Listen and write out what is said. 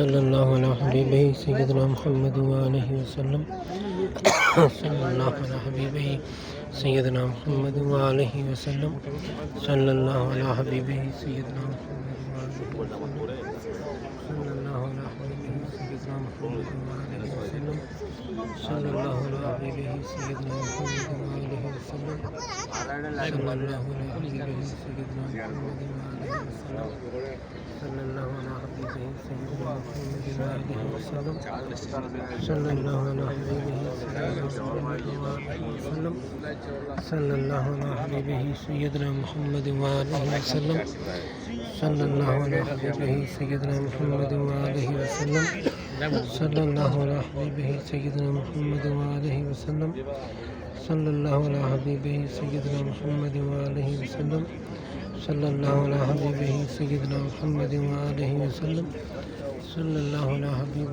صلی اللہ علی حبیبہ سیدنا محمد وآلہ وسلم صلی اللہ علی حبیبہ سیدنا محمد وآلہ وسلم صلی اللہ علی حبیبہ سیدنا محمد وآلہ وسلم صلی اللہ علی حبیبہ سیدنا محمد وآلہ وسلم صلی اللہ علی حبیبہ سیدنا محمد وآلہ وسلم صلی اللہ علی حبیبہ سیدنا محمد وآلہ وسلم صلی اللہ علی حبیبہ سیدنا محمد وآلہ وسلم صلی اللہ علی حبیبہ سیدنا محمد وآلہ وسلم صلی اللہ علی حبیبہ سیدنا محمد وآلہ وسلم صلی اللہ علی حبیبہ سیدنا محمد وآلہ وسلم صلی اللہ علی حبیبہ سیدنا محمد وآلہ وسلم صلی اللہ علی حبیبہ